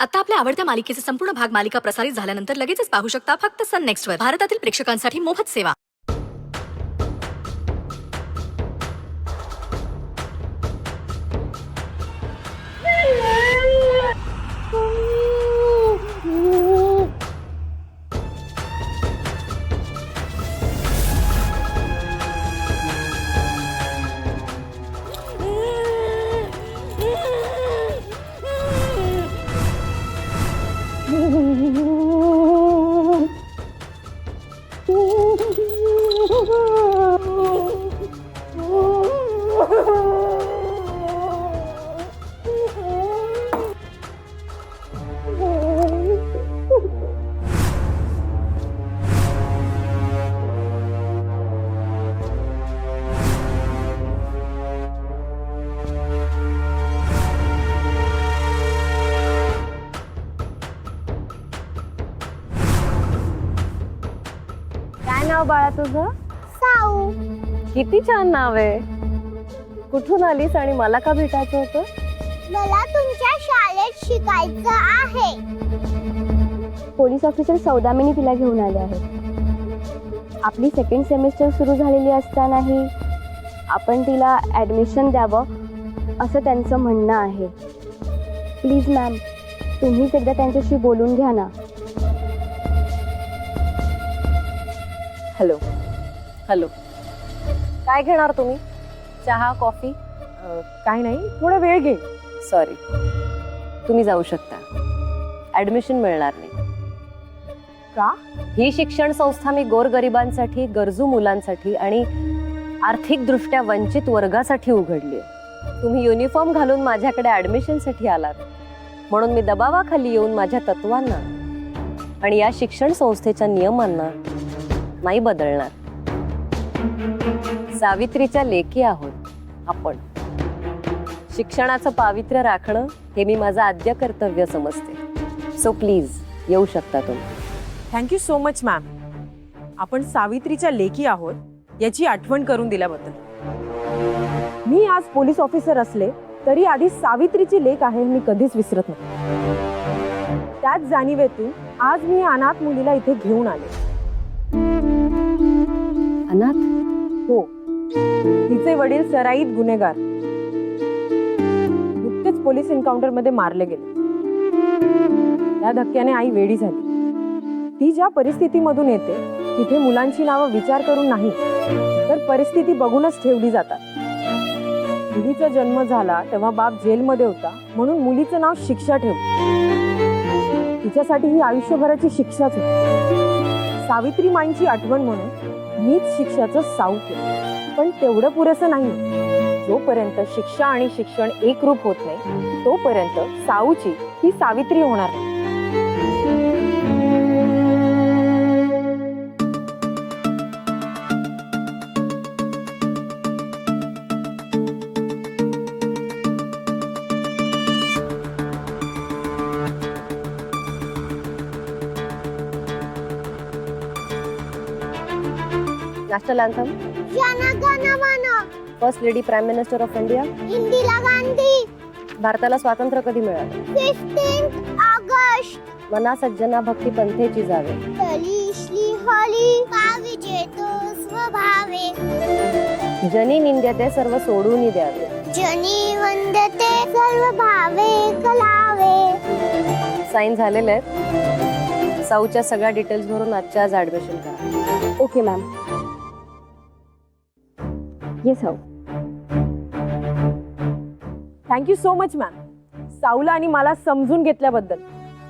आता आपल्या आवडत्या मालिकेचे संपूर्ण भाग मालिका प्रसारित झाल्यानंतर लगेचच पाहू शकता फक्त सन नेक्स्टवर. भारतातील प्रेक्षकांसाठी मोफत सेवा. काय नाव बाळा तुझं? साऊ. किती छान नाव आहे. कुठून आलीस आणि मला का भेटायचं होतं? मला तुमच्या शाळेत शिकायचं आहे. पोलीस ऑफिसर सौदामिनी तिला घेऊन आले आहेत. आपली सेकंड सेमिस्टर सुरू झालेली असतानाही आपण तिला ॲडमिशन द्यावं असं त्यांचं म्हणणं आहे. प्लीज मॅम, तुम्हीच एकदा त्यांच्याशी बोलून घ्या ना. हॅलो हॅलो, काय घेणार तुम्ही? चहा कॉफी? काय नाही, थोडा वेळ घे. सॉरी, तुम्ही जाऊ शकता. ॲडमिशन मिळणार नाही. का? ही शिक्षण संस्था मी गोरगरिबांसाठी, गरजू मुलांसाठी आणि आर्थिकदृष्ट्या वंचित वर्गासाठी उघडली आहे. तुम्ही युनिफॉर्म घालून माझ्याकडे ॲडमिशनसाठी आलात म्हणून मी दबावाखाली येऊन माझ्या तत्वांना आणि या शिक्षण संस्थेच्या नियमांना नाही बदलणार. सावित्रीच्या लेकी आहोत आपण. शिक्षणाचं पावित्र्य राखणं हे मी माझं आद्य कर्तव्य समजते. सो प्लीज येऊ शकता तुम्ही. Thank you so much ma'am. आपण सावित्रीच्या लेकी आहोत याची आठवण करून दिल्याबद्दल. मी आज पोलीस ऑफिसर असले तरी आधी सावित्रीची लेक आहे मी कधीच विसरत नाही. त्याच जाणीवेतून आज मी अनाथ मुलीला इथे घेऊन आले. अनाथ? हो, तिचे वडील सराईत गुन्हेगार, नुकतेच पोलीस एन्काउंटर मध्ये मारले गेले. या धक्क्याने आई वेडी झाली. ती ज्या परिस्थितीमधून येते तिथे मुलांची नावं विचार करून नाही तर परिस्थिती बघूनच ठेवली जातात. मुलीचा जन्म झाला तेव्हा बाप जेलमध्ये होता म्हणून मुलीचं नाव शिक्षा ठेवलं. तिच्यासाठी ही आयुष्यभराची शिक्षाच होती. सावित्री माईंची आठवण म्हणून मीच शिक्षाचं साऊ केलं. पण तेवढं पुरेसं नाही. जोपर्यंत शिक्षा आणि शिक्षण एकरूप होत नाही तोपर्यंत साऊची ही सावित्री होणार नाही. National anthem. जन गण मन. First lady prime minister of India. Indira Gandhi. भारताला स्वातंत्र्य कधी मिळालं? 15 ऑगस्ट. मना सज्जना भक्ती पंथेची जावे. हली श्री हली पाविजेतो स्वभावे. जनी निंद्यते सर्व सोडून द्यावे. जनी वंदते सर्व भावे कलावे. साईन झालेले आहेत. साऊच्या सगळ्या डिटेल्स भरून आजच्या आज ऍडमिशन करा. Okay ma'am. Yes Sau. Thank you so much ma'am. साऊला आणि मला समजून घेतल्याबद्दल.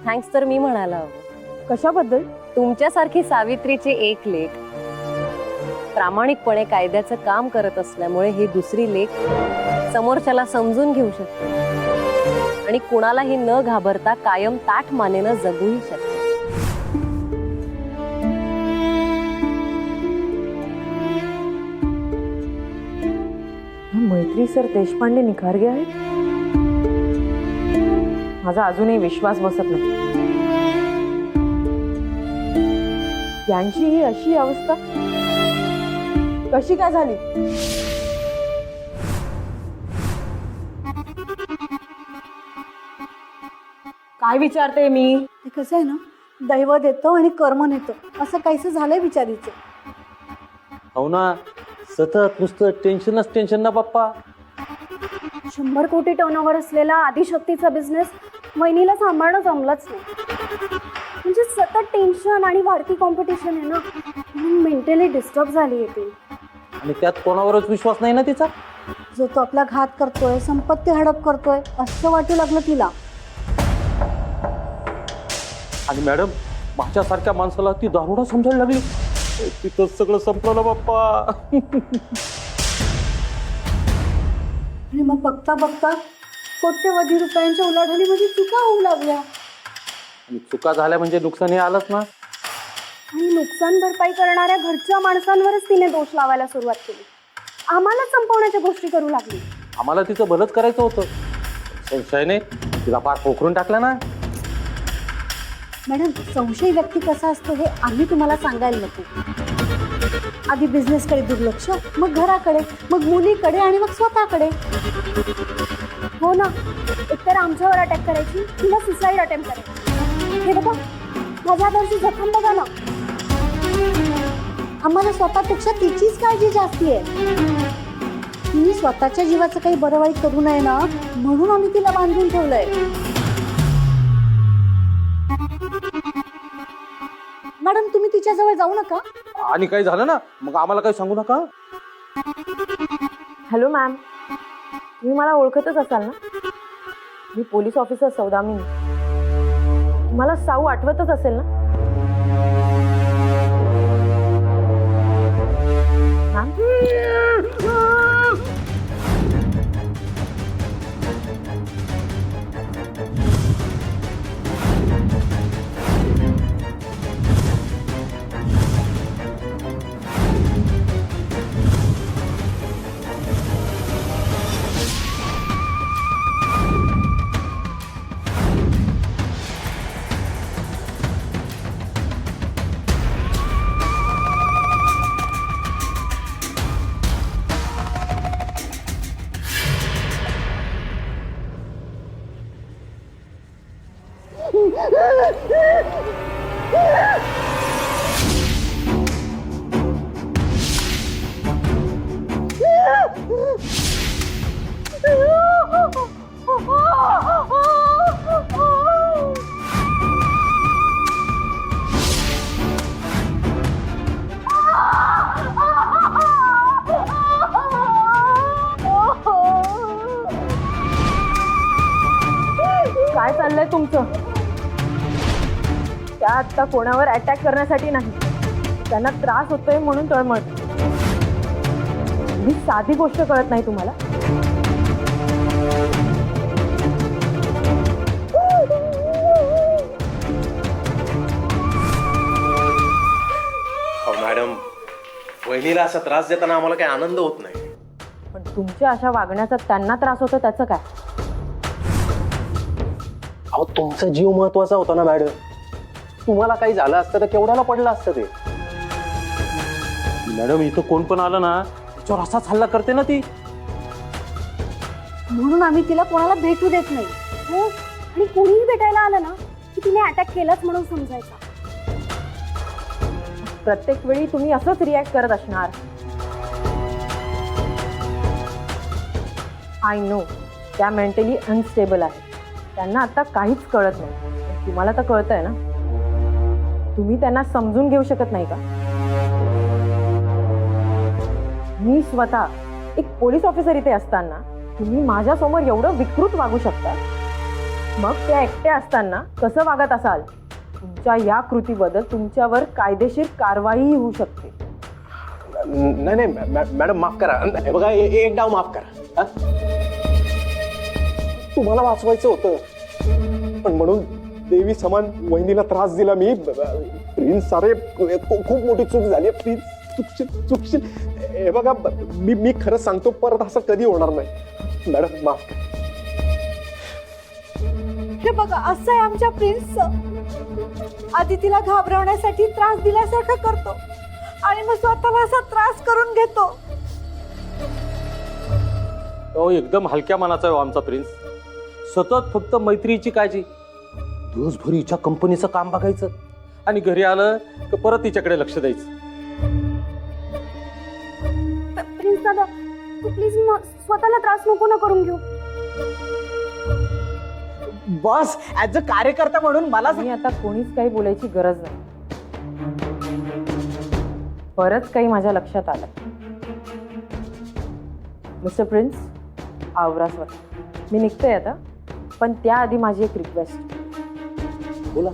थँक्स तर मी म्हणायला हवं. कशाबद्दल? तुमच्यासारखी सावित्रीची एक लेक प्रामाणिकपणे कायद्याचं काम करत असल्यामुळे ही दुसरी लेक समोरच्याला समजून घेऊ शकते आणि कुणालाही न घाबरता कायम ताठ मानेनं जगूही शकते. मैत्री सर देशपांडे निखारगे आहेत. माझा अजूनही विश्वास बसत नाही. यांची ही अशी अवस्था कशी काय झाली? काय विचारते मी? ते कसं आहे ना, दैवत येतं आणि कर्म नेतं असं काहीसं झालंय बिचारीचं. हो ना, सतत नुसतं टेन्शनच टेन्शन ना बाप्पा. 100 कोटी टर्नओव्हर असलेला आदिशक्तीचा बिझनेस वहिनीला सांभाळणं जमलंच नाही. म्हणजे सतत टेन्शन आणि वाढती कॉम्पिटिशन आहे ना, म्हणून मेंटली डिस्टर्ब झाली आहे ती. आणि त्यात कोणावरच विश्वास नाही ना तिचा. जो तो आपला घात करतोय, संपत्ती हडप करतोय असं वाटू लागलं तिला. आणि मॅडम, माझ्यासारख्या माणसाला ती दारुडा समजायला लागली. तिथं सगळं संपलं बाप्पा. आणि मग बघता बघता कोट्यवधी रुपयांच्या उलाढालीमध्ये चुका होऊ लागल्या. आणि चुका झाल्या म्हणजे नुकसान हे आलंच ना. आणि नुकसान भरपाई करणाऱ्या घरच्या माणसांवरच तिने दोष लावायला सुरुवात केली. आम्हाला संपवण्याच्या गोष्टी करू लागली. आम्हाला तिचं भलंच करायचं होतं. संशयाने तिला पार पोखरून टाकला ना. मॅडम, संशयी व्यक्ती कसा असतो हे आम्ही तुम्हाला सांगायला नको. आधी बिझनेसकडे दुर्लक्ष, मग घराकडे, मग मुलीकडे आणि मग स्वतःकडे. हो ना, एकतर आमच्यावर अटॅक करायची, तिला सुसाईड अटेम्प्ट करायची. हे बघा, माझ्या हातावरची जखम बघा ना. आम्हाला स्वतःपेक्षा तिचीच काळजी जास्ती आहे. तिने स्वतःच्या जीवाचं काही बरं वाईट करू नये ना, म्हणून आम्ही तिला बांधून ठेवलंय. मॅडम, तुम्ही तिच्याजवळ जाऊ नका. आणि काही झालं ना मग आम्हाला काही सांगू नका. हॅलो मॅम, तुम्ही मला ओळखतच असाल ना? मी पोलीस ऑफिसर सौदामिनी. तुम्हाला साऊ आठवतच असेल ना मॅम? काय चाललंय तुमचं? त्या आता कोणावर अटॅक करण्यासाठी नाही, त्यांना त्रास होतोय म्हणून तळमळत. ही साधी गोष्ट कळत नाही तुम्हाला? मॅडम, वहिनीला असा त्रास देताना आम्हाला काही आनंद होत नाही. पण तुमच्या अशा वागण्याचा त्यांना त्रास होतो त्याचं काय? अहो, तुमचा जीव महत्वाचा होता ना मॅडम. तुम्हाला काही झालं असतं तर केवढ्याला पडलं असतं ते. मॅडम, इथं कोण पण आलं ना त्याच्यावर असाच हल्ला करते ना ती. म्हणून आम्ही तिला कोणाला भेटू देत नाही. हो, आणि कोणीही भेटायला आलं ना की तिने अटॅक केलाच म्हणून समजायचा. प्रत्येक वेळी तुम्ही असंच रिॲक्ट करत असणार. आय नो, त्या मेंटली अनस्टेबल आहे. त्यांना आता काहीच कळत नाही. पण तुम्हाला तर कळतंय ना. तुम्ही त्यांना समजून घेऊ शकत नाही का? मी स्वतः एक पोलीस ऑफिसर इथे असताना तुम्ही माझ्यासमोर एवढं विकृत वागू शकता, मग त्या एकट्या असताना कसं वागत असाल? तुमच्या या कृतीबद्दल तुमच्यावर कायदेशीर कारवाई होऊ शकते. नाही नाही मॅडम, माफ करा. हे बघा, एक डाव माफ करा. तुम्हाला वाचवायचं होतं, पण म्हणून देवी समान वहिनीला त्रास दिला मी. प्रिन्स, सारे खूप मोठी चूक झाली. प्लीज चुकशील. हे बघा, मी खरंच सांगतो, परत असं कधी होणार नाही. मॅडम, माफ करा. हे बघा, असं आहे आमच्या प्रिन्सचं. आधी तिला घाबरवण्यासाठी त्रास दिल्यासारखं करतो आणि मग स्वतःला असा त्रास करून घेतो. तो एकदम हलक्या मनाचा आहे आमचा प्रिन्स. सतत फक्त मैत्रीची काळजी. दिवसभर हिच्या कंपनीचं काम बघायचं आणि घरी आलं तर परत तिच्याकडे लक्ष द्यायचं. प्रिन्स दादा तू प्लीज स्वतःला त्रास नको ना करून घेऊ. बॉस ऍज अ कार्यकर्ता म्हणून मला मी आता कोणीच काही बोलायची गरज नाही. बरंच काही माझ्या लक्षात आलं. मिस्टर प्रिन्स, आवरा स्वतः. मी निघते आता, पण त्याआधी माझी एक रिक्वेस्ट. बोला.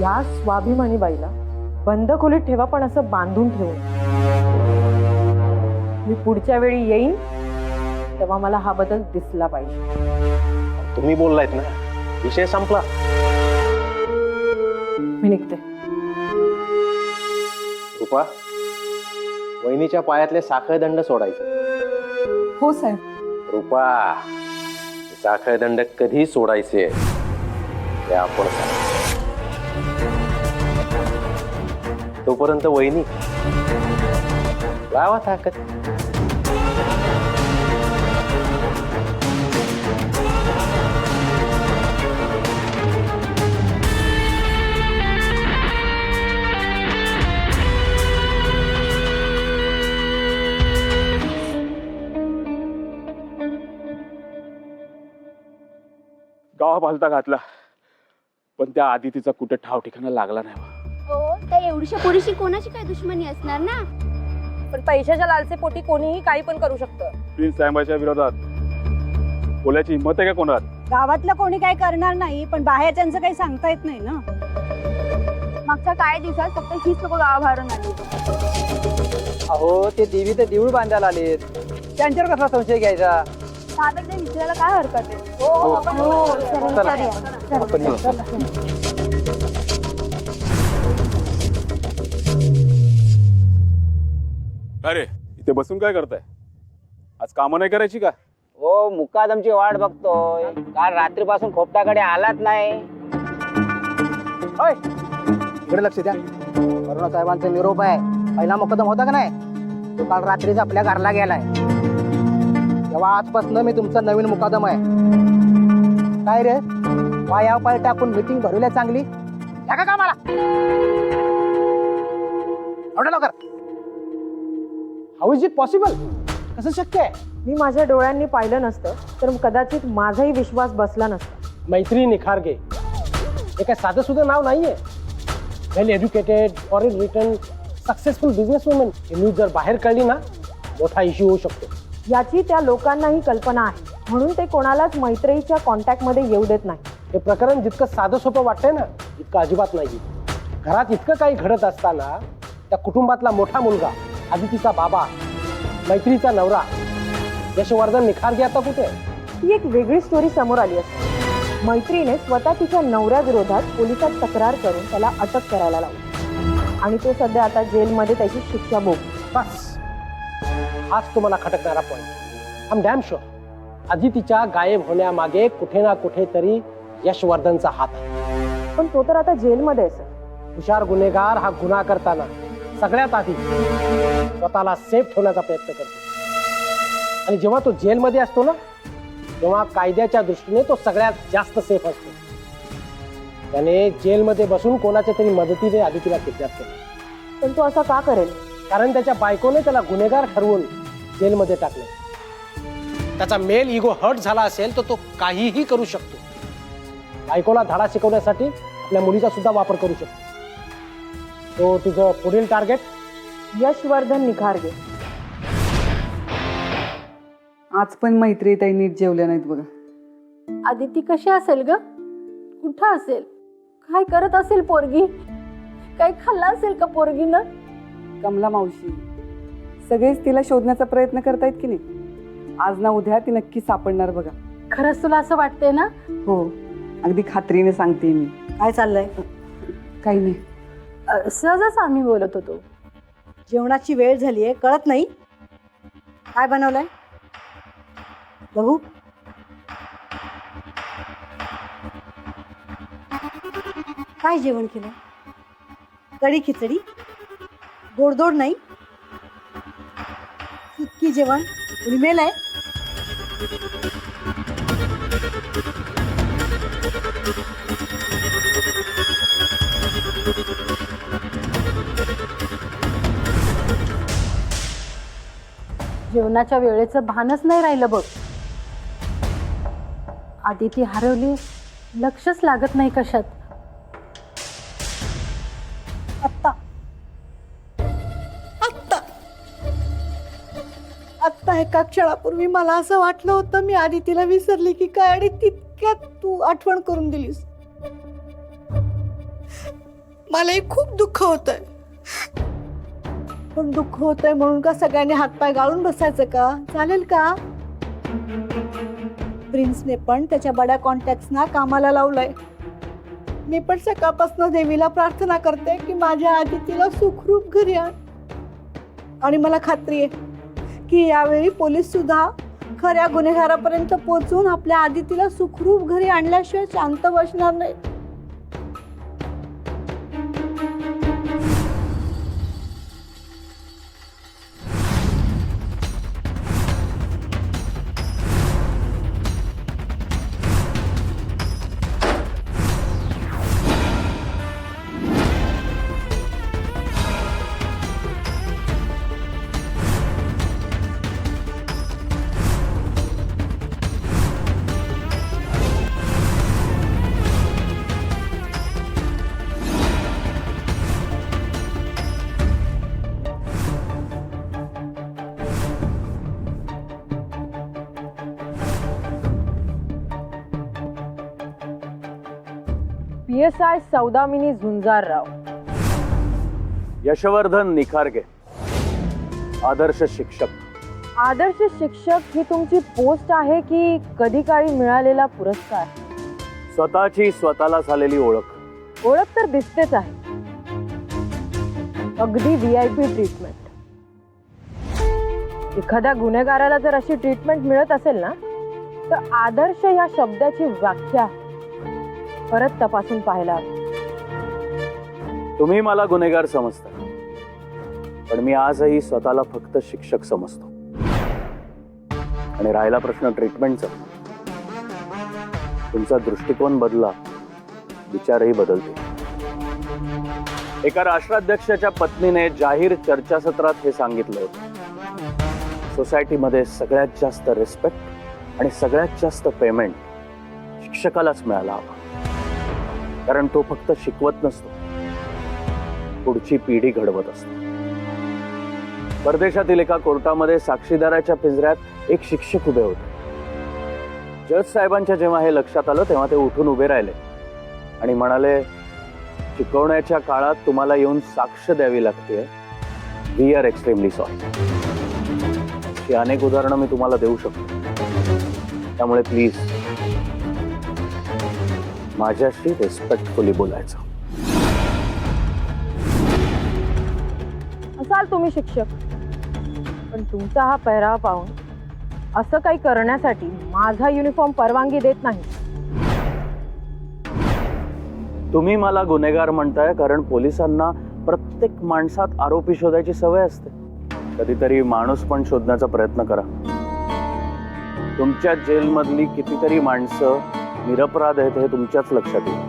या स्वाभिमानी बाईला बंद खोलीत ठेवा, पण असं बांधून ठेवू नका. मी पुढच्या वेळी येईन तेव्हा मला हा बदल दिसला पाहिजे. तुम्ही बोललायत ना, विषय संपला. मी निघते. रुपा, वहिनीच्या पायातले साखळदंड सोडायचं. हो साहेब. रुपा, साखळदंड कधी सोडायचे ते आपण सांगू. तोपर्यंत वहिनी लावा ताकद. गावा पालता घातला, पण त्या आदितीचा कुठे ठाव ठिकाणा लागला नाही. हो, त्या एवढीशा पोरीशी कोणाची काय दुश्मनी असणार ना. पण पैशाच्या लालसे पोटी कोणीही काही पण करू शकतं. प्रिन्स साहेबांच्या विरोधात बोलायची हिंमत आहे का कोणात? गावातलं कोणी काय करणार नाही, पण बाहेरच्यांचं काही सांगता येत नाही ना. मागच्या काही दिवसात फक्त हीच लोक गावाबाहेरून आली. अहो ते देवी तर देऊळ बांधायला आलेत, त्यांच्यावर कसला संशय घ्यायचा. साधक विचारायला काय हरकत आहे. आपण येऊ. अरे इथे बसून काय करताय? आज कामं नाही करायची का? हो मुकादमची वाट बघतोय. काल रात्रीपासून खोपटाकडे आलात नाही. होय, इकडे लक्ष द्या. करुणा साहेबांचा निरोप आहे. पहिला मुकदम होता का नाही, तो काल रात्रीच आपल्या घरला गेलाय. तेव्हा आजपासून मी तुमचा नवीन मुकादम आहे. काय रे, पाया पाय टाकून मीटिंग भरवल्या चांगली. टाका का मला एवढं लवकर? How is it possible? कसं शक्य आहे? मी माझ्या डोळ्यांनी पाहिलं नसतं तर कदाचित माझाही विश्वास बसला नसता. मैत्री निखारगे हे काय साधं सुद्धा नाव नाहीये. Well educated, foreign return, successful business woman ही न्यूज जर बाहेर कळली ना, मोठा इश्यू होऊ शकतो. याची त्या लोकांनाही कल्पना आहे, म्हणून ते कोणालाच मैत्रीच्या कॉन्टॅक्टमध्ये येऊ देत नाही. हे प्रकरण जितकं साधं सोपं वाटतंय ना, इतकं अजिबात नाही. घरात इतकं काही घडत असताना त्या कुटुंबातला मोठा मुलगा, आदितीचा बाबा, मैत्रीचा नवरा, यशवर्धन निखारगे आता कुठे? ही एक वेगळी स्टोरी समोर आली असते. मैत्रीने स्वतः तिच्या नवऱ्याविरोधात पोलिसात तक्रार करून त्याला अटक करायला लावली आणि तो सध्या आता जेलमध्ये त्याची शिक्षा भोग. बस हाच तुम्हाला खटकणारा point. I am damn sure आदितीच्या गायब होण्यामागे कुठे ना कुठेतरी यशवर्धनचा हात आहे. पण तो तर आता जेलमध्ये असेल. हुशार गुन्हेगार हा गुन्हा करताना सगळ्यात आधी स्वतःला सेफ ठेवण्याचा प्रयत्न करतो, आणि जेव्हा तो जेलमध्ये असतो ना, तेव्हा कायद्याच्या दृष्टीने तो सगळ्यात जास्त सेफ असतो. त्याने जेलमध्ये बसून कोणाच्या तरी मदतीने आदितीला किडनॅप केलं. पण तो असं का करेल? कारण त्याच्या बायकोने त्याला गुन्हेगार ठरवून जेलमध्ये टाकले. त्याचा मेल इगो हर्ट झाला असेल तर तो काहीही करू शकतो. बायकोला धडा शिकवण्यासाठी आपल्या मुलीचा सुद्धा वापर करू शकतो. तो तुझं पुढील टार्गेट? यशवर्धन निखारगे. आज पण मैत्री ताई नीट जेवल्या नाहीत बघा. आदिती कशी असेल ग? कुठं असेल? काय करत असेल पोरगी? काय खाल्लं असेल का पोरगीनं? कमला मावशी, सगळेच तिला शोधण्याचा प्रयत्न करतायत की नाही. आज ना उद्या ती नक्की सापडणार बघा. खरंच तुला असं वाटतंय ना? हो, अगदी खात्रीने सांगते मी. काय चाललंय? काही नाही. सहजच आम्ही बोलत होतो. जेवणाची वेळ झालीये, कळत नाही? काय बनवलंय बघू? काय जेवण केलं? कढी खिचडी? गोडधोड नाही? इतकी जेवण? कोणी मेलंय? जेवणाच्या वेळेचं भानच नाही राहिलं बघ. आदिती हरवली, लक्षच लागत नाही कशात. आत्ता आत्ता आत्ता एका क्षणापूर्वी मला असं वाटलं होतं मी आदितीला विसरली की काय, आणि तितक्यात तू आठवण करून दिलीस. मलाही खूप दुःख होतंय, पण दुःख होतंय म्हणून का सगळ्यांनी हातपाय गाळून बसायचं का? चालेल का? प्रिन्सने पण त्याच्या बड्या कॉन्टॅक्ट्सना कामाला लावलंय. मी पण सकाळपासून देवीला प्रार्थना करते की माझ्या आदितीला सुखरूप घरी आण. आणि मला खात्री आहे की यावेळी पोलीस सुद्धा खऱ्या गुन्हेगारापर्यंत पोहोचून आपल्या आदितीला सुखरूप घरी आणल्याशिवाय शांत बसणार नाही. PSI सौदामिनी झुंजारराव. यशवर्धन निखारगे, आदर्श शिक्षक. आदर्श शिक्षक ही तुमची पोस्ट आहे की कधी काळी मिळालेला पुरस्कार? स्वतःची स्वतःला झालेली ओळख. ओळख तर दिसतेच आहे, अगदी VIP ट्रीटमेंट. एखाद्या गुन्हेगाराला जर अशी ट्रीटमेंट मिळत असेल ना, तर आदर्श या शब्दाची व्याख्या परत तपासून पाहायला हवी. तुम्ही मला गुन्हेगार समजता, पण मी आजही स्वतःला फक्त शिक्षक समजतो. आणि राहिला प्रश्न ट्रीटमेंटचा, तुमचा दृष्टिकोन बदला, विचारही बदलते. एका राष्ट्राध्यक्षाच्या पत्नीने जाहीर चर्चासत्रात हे सांगितलं होतं, सोसायटीमध्ये सगळ्यात जास्त रिस्पेक्ट आणि सगळ्यात जास्त पेमेंट शिक्षकालाच मिळाला हवा. कारण तो फक्त शिकवत नसतो, पुढची पिढी घडवत असतो. परदेशातील एका कोर्टामध्ये साक्षीदाराच्या पिंजऱ्यात एक शिक्षक उभे होते. जज साहेबांच्या जेव्हा हे लक्षात आलं तेव्हा ते उठून उभे राहिले आणि म्हणाले, शिकवण्याच्या काळात तुम्हाला येऊन साक्ष द्यावी लागते. We are extremely sorry. ही अनेक उदाहरणं मी तुम्हाला देऊ शकतो. त्यामुळे प्लीज माझ्याशी रिस्पेक्टफुली बोलायचं. असाल तुम्ही शिक्षक, पण तुमचा हा पेहराव पाहून असं काही करण्यासाठी माझा युनिफॉर्म परवानगी देत नाही. तुम्ही मला गुन्हेगार म्हणताय कारण पोलिसांना प्रत्येक माणसात आरोपी शोधायची सवय असते. कधीतरी माणूस पण शोधण्याचा प्रयत्न करा. तुमच्या जेलमधली कितीतरी माणसं निरपराध आहेत हे तुमच्याच लक्षात येईल.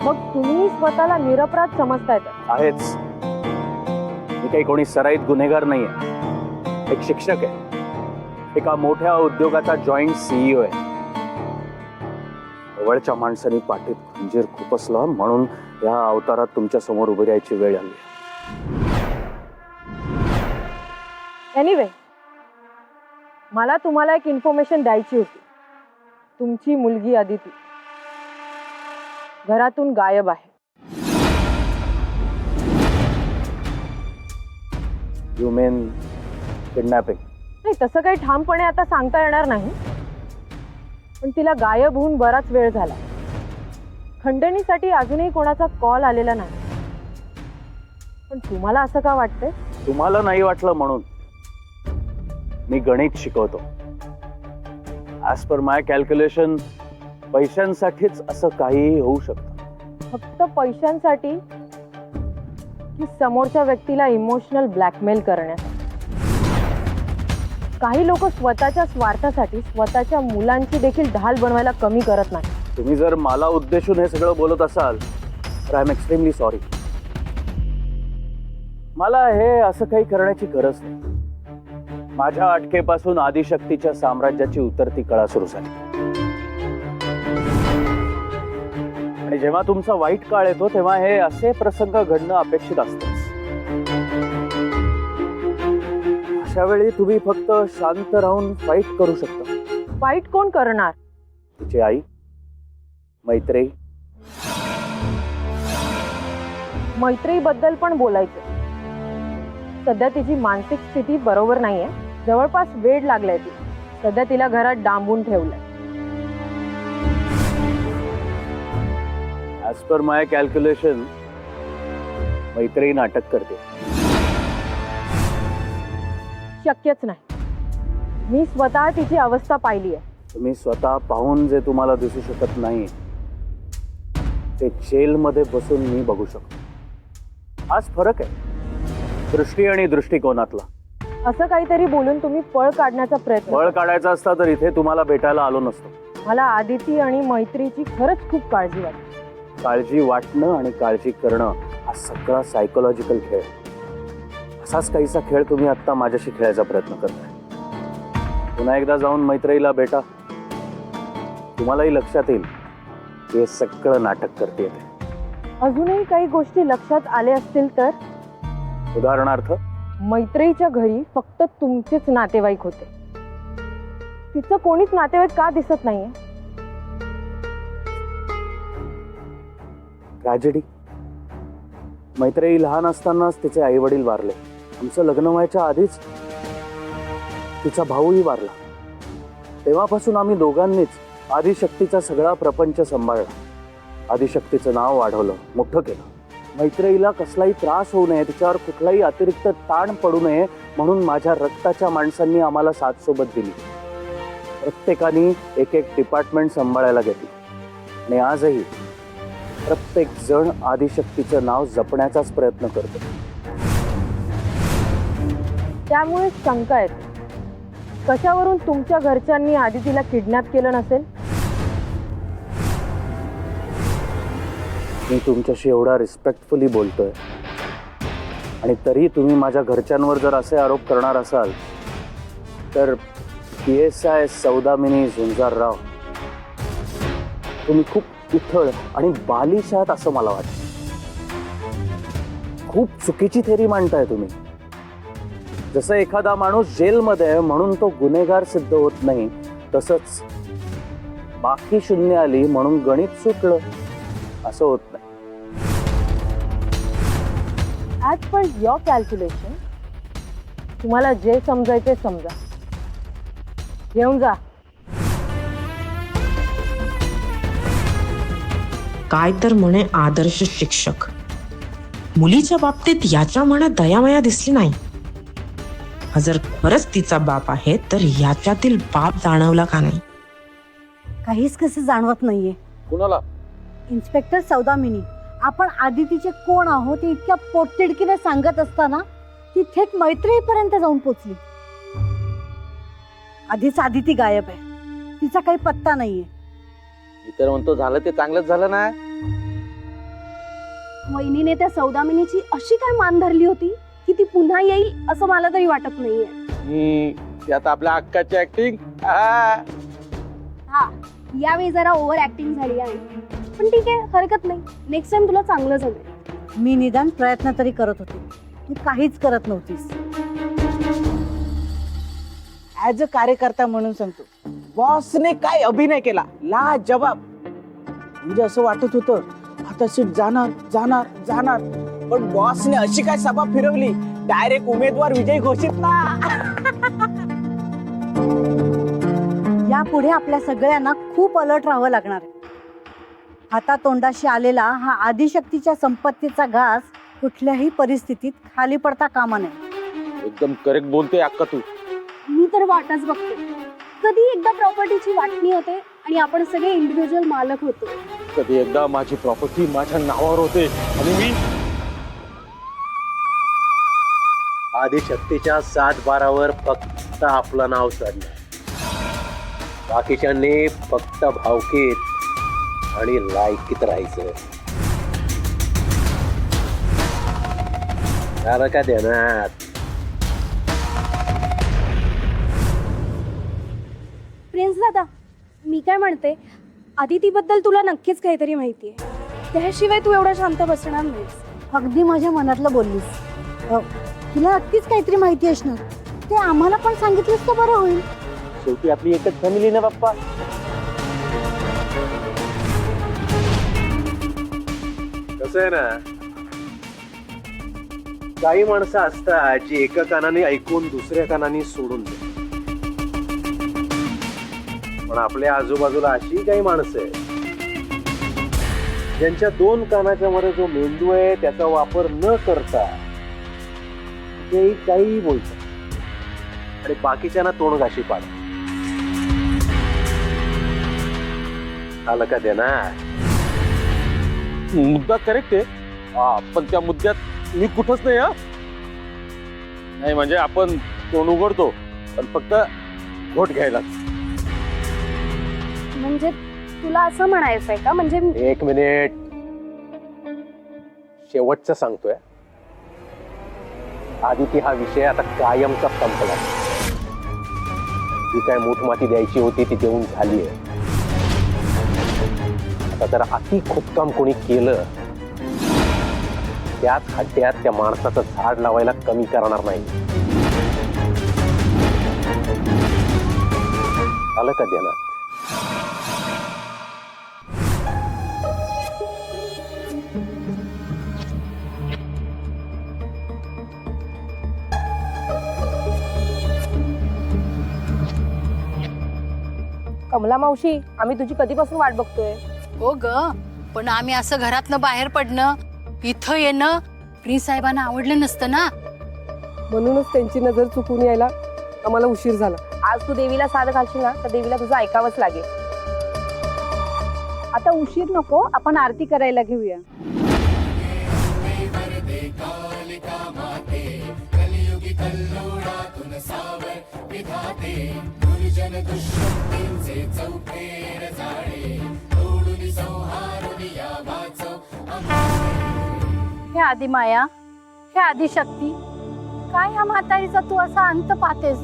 मग तुम्ही स्वतःला निरपराध समजताय तर? आहेच. मी काही कोणी सराईत गुन्हेगार नाहीये. एक शिक्षक आहे, एका मोठ्या उद्योगाचा जॉईंट CEO आहे. जवळच्या माणसांनी पाठीत खंजीर खुपसला म्हणून या अवतारात तुमच्या समोर उभी राहायची वेळ आली. एनिवे, मला तुम्हाला एक इन्फॉर्मेशन द्यायची होती. तुमची मुलगी अदिती घरातून गायब आहे. You mean kidnapping? नाही, तसं काही ठामपणे आता सांगता येणार नाही, पण तिला गायब होऊन बराच वेळ झाला. खंडणीसाठी अजूनही कोणाचा कॉल आलेला नाही. पण तुम्हाला असं का वाटतंय? तुम्हाला नाही वाटलं म्हणून. मी गणित शिकवतो. ॲज पर माय कॅल्क्युलेशन पैशांसाठीच असं काहीही होऊ शकतं. फक्त पैशांसाठी की समोरच्या व्यक्तीला इमोशनल ब्लॅकमेल करण्यासाठी? काही लोक स्वतःच्या स्वार्थासाठी स्वतःच्या मुलांची देखील ढाल बनवायला कमी करत नाही. तुम्ही जर मला उद्देशून हे सगळं बोलत असाल तर आय एम एक्स्ट्रीमली सॉरी. मला हे असं काही करण्याची गरज नाही. माझ्या अटकेपासून आदिशक्तीच्या साम्राज्याची उतरती कळा सुरू झाली आणि जेव्हा तुमचा वाईट काळ येतो तेव्हा हे असे प्रसंग घडणं अपेक्षित असतं. अशा वेळी तुम्ही फक्त शांत राहून फाईट करू शकता. वाईट कोण करणार? तिची आई, मैत्रेयी. मैत्रीबद्दल पण बोलायचं. सध्या तिची मानसिक स्थिती बरोबर नाहीये. जवळपास वेड लागलाय ती. सध्या तिला घरात डांबून ठेवलंय. ऍज पर माय कॅल्क्युलेशन मैत्रेयी नाटक करते. शक्यच नाही. मी स्वतः तिची अवस्था पाहिली आहे. तुम्ही स्वतः पाहून जे तुम्हाला दिसू शकत नाही ते जेलमध्ये बसून मी बघू शकतो. हाच फरक आहे दृष्टी आणि दृष्टिकोनातला. असं काहीतरी बोलून तुम्ही पळ काढण्याचा प्रयत्न. पळ काढायचा असता तर इथे तुम्हाला भेटायला आलो नसतो. मला आदिती आणि मैत्रीची खरंच खूप काळजी वाटते. काळजी वाटणं आणि काळजी करणं हा सगळा सायकोलॉजिकल खेळ. असाच काहीसा खेळ तुम्ही आता माझ्याशी खेळायचा प्रयत्न करताय. पुन्हा एकदा जाऊन मैत्रीला भेटा. तुम्हालाही लक्षात येईल हे सगळं नाटक करते. अजूनही काही गोष्टी लक्षात आले असतील तर. उदाहरणार्थ मैत्रीच्या घरी फक्त तुमचेच नातेवाईक होते. तिचं कोणीच नातेवाईक का दिसत नाहीये? ट्रॅजेडी. मैत्रेयी लहान असतानाच तिचे आई वडील वारले. आमचं लग्न व्हायच्या आधीच तिचा भाऊही वारला. तेव्हापासून आम्ही दोघांनीच आदिशक्तीचा सगळा प्रपंच सांभाळला. आदिशक्तीचं नाव वाढवलं, मोठं केलं. मैत्रेयीला कसलाही त्रास होऊ नये, तिच्यावर कुठलाही अतिरिक्त ताण पडू नये म्हणून माझ्या रक्ताच्या माणसांनी आम्हाला साथ सोबत दिली. प्रत्येकाने एक एक डिपार्टमेंट सांभाळायला घेतली आणि आजही प्रत्येक जण आदिशक्तीचं नाव जपण्याचाच प्रयत्न करतो. त्यामुळे शंका येते कशावरून तुमच्या घरच्यांनी आदितीला किडनॅप केलं नसेल? मी तुमच्याशी एवढा रिस्पेक्टफुली बोलतोय आणि तरी तुम्ही माझ्या घरच्यांवर जर असे आरोप करणार असाल तर PSI सौदामिनी झुंजारराव तुम्ही खूप उथळ आणि बालिश आहात असं मला वाटतं. खूप चुकीची थेरी मांडताय तुम्ही. जसं एखादा माणूस जेलमध्ये आहे म्हणून तो गुन्हेगार सिद्ध होत नाही, तसंच बाकी शून्य आली म्हणून गणित सुटलं असं होत नाही. ॲज पर युअर कॅल्क्युलेशन तुम्हाला जे समजायचे समजा. घेऊन जा. काय तर म्हणे आदर्श शिक्षक. मुलीच्या बाबतीत याच्या मनात दयामया दिसली नाही. हा जर खरंच तिचा बाप आहे तर याच्यातील बाप जाणवला का नाही? काहीच कसं जाणवत नाहीये. कुणाला? इन्स्पेक्टर सौदामिनी, आपण आदितीचे कोण आहोत ते इतक्या पोटतिडकीने सांगत असताना ती थेट मैत्रीपर्यंत जाऊन पोचली. आधीच आदिती गायब आहे. तिचा काही पत्ता नाहीये. मी तर म्हणतो झालं ते चांगलंच झालं ना. वहिनीने त्या सौदामिनीची अशी काय मान धरली होती की ती पुन्हा येईल असं मला तरी वाटत नाहीये. त्यात आपल्या अक्काची ऍक्टिंग. हा, यावेळी जरा ओव्हर ऍक्टिंग झाली आहे, पण ठीक आहे, हरकत नाही. नेक्स्ट टाइम तुला चांगलं जमेल. मी निदान प्रयत्न तरी करत होते. तू काहीच करत नव्हतीस. ऍज अ कार्यकर्ता म्हणून सांगतो, बॉसने काय अभिनय केला, लाजवाब. म्हणजे असं वाटत होतं आता सीट जाणार जाणार जाणार, पण बॉसने अशी काय सभा फिरवली, डायरेक्ट उमेदवार विजयी घोषित ना. यापुढे आपल्या सगळ्यांना खूप अलर्ट राहावं लागणार आहे. हातातोंडाशी आलेला हा आदिशक्तीच्या संपत्तीचा घास कुठल्याही परिस्थितीत खाली पडता कामा नये. एकदम करेक्ट बोलते अक्का तू. मी तर वाटच बघते कधी एकदा प्रॉपर्टीची वाटणी होते आणि आपण सगळे इंडिव्हिज्युअल मालक होतो. कधी एकदा माझी प्रॉपर्टी माझ्या नावावर होते आणि मी आदिशक्तीच्या 7-12वर फक्त आपलं नाव चढलं. बाकीच्यांनी फक्त भावकीत आणि लायकीत राहायचं. झालं का ध्यानात? प्रिन्स दादा, मी काय म्हणते, आदितीबद्दल तुला नक्कीच काहीतरी माहिती आहे. त्याशिवाय तू एवढा शांत बसणार नाहीस. अगदी माझ्या मनातलं बोललीस. तिला नक्कीच काहीतरी माहिती असणार. ते आम्हाला पण सांगितलंस तर बरं होईल. शेवटी आपली एकच फॅमिली ना बाप्पा. कसं आहे ना, काही माणसं असतात जी एका कानाने ऐकून दुसऱ्या कानाने सोडून देतात. पण आपल्या आजूबाजूला अशी काही माणसं आहेत ज्यांच्या दोन कानाच्या मध्ये जो मेंदू आहे त्याचा वापर न करता ते काही बोलतात आणि बाकीच्यांना तोंड घाशी पाडतात. आलं का देणार? मुद्दा करेक्ट आहे, पण त्या मुद्द्यात मी कुठंच नाही. नाही म्हणजे आपण तोंड उघडतो पण फक्त घोट घ्यायला. म्हणजे तुला असं म्हणायचंय का? म्हणजे एक मिनिट, शेवटचं सांगतोय. आदिती हा विषय आता कायमचा संपला. जी काय मोठमाती द्यायची होती ती देऊन झाली आहे. आता जर अति खुदकाम कोणी केलं त्याच खड्ड्यात त्या माणसाचं झाड लावायला कमी करणार नाही. आलं का ध्यानात? कमला मावशी, आम्ही तुझी कधीपासून वाट बघतोय. हो ग, पण आम्ही असं घरातनं बाहेर पडणं, इथं येणं प्रिन्स साहेबांना आवडलं नसतं ना. म्हणूनच त्यांची नजर चुकून यायला आम्हाला उशीर झाला. आज तू देवीला साथ घालशील ना तर देवीला तुझं ऐकावंच लागेल. आता उशीर नको, आपण आरती करायला घेऊया. हे आदिमाया, हे आदिशक्ती, काय ह्या म्हातारीचा तू असा अंत पाहतेस?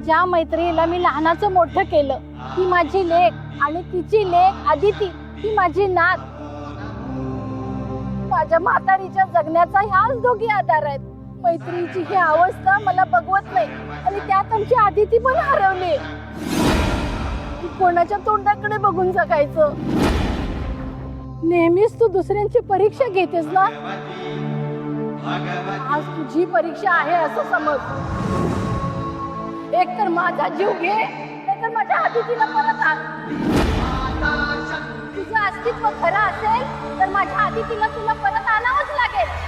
ज्या मैत्रिणीला मी लहानाचं मोठं केलं ती माझी लेक आणि तिची लेक आदिती ती माझी नात. माझ्या म्हातारीच्या जगण्याचा ह्याच दोघी आधार आहेत. मैत्रिणीची ही अवस्था मला बघवत नाही आणि त्यात आमची आदिती पण हरवली. कोणाच्या तोंडाकडे बघून जगायचं? नेहमीच तू दुसऱ्यांची परीक्षा घेतेस ना. आज तुझी परीक्षा आहे असं समज. एक तर माझा जीव घे, नाहीतर माझ्या आदितीला परत आण. तुझं अस्तित्व खरं असेल तर माझ्या आदितीला तुला परत आणावंच लागेल.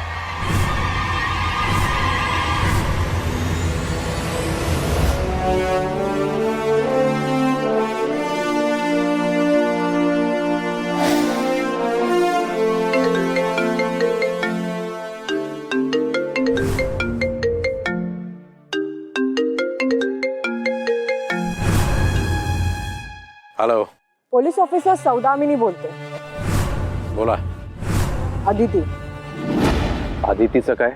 हॅलो, पोलीस ऑफिसर सौदामिनी बोलते. बोला. अदिती. आदितीचं काय?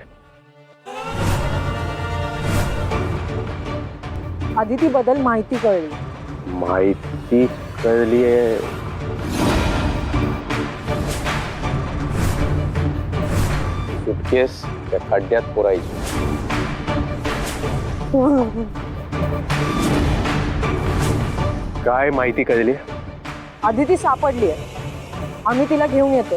अदिती बद्दल माहिती कळली. माहिती कळलीये? सुटकेस त्या खड्ड्यात पुरायची. काय माहिती कळली? अदिती सापडली आहे. आम्ही तिला घेऊन येतो.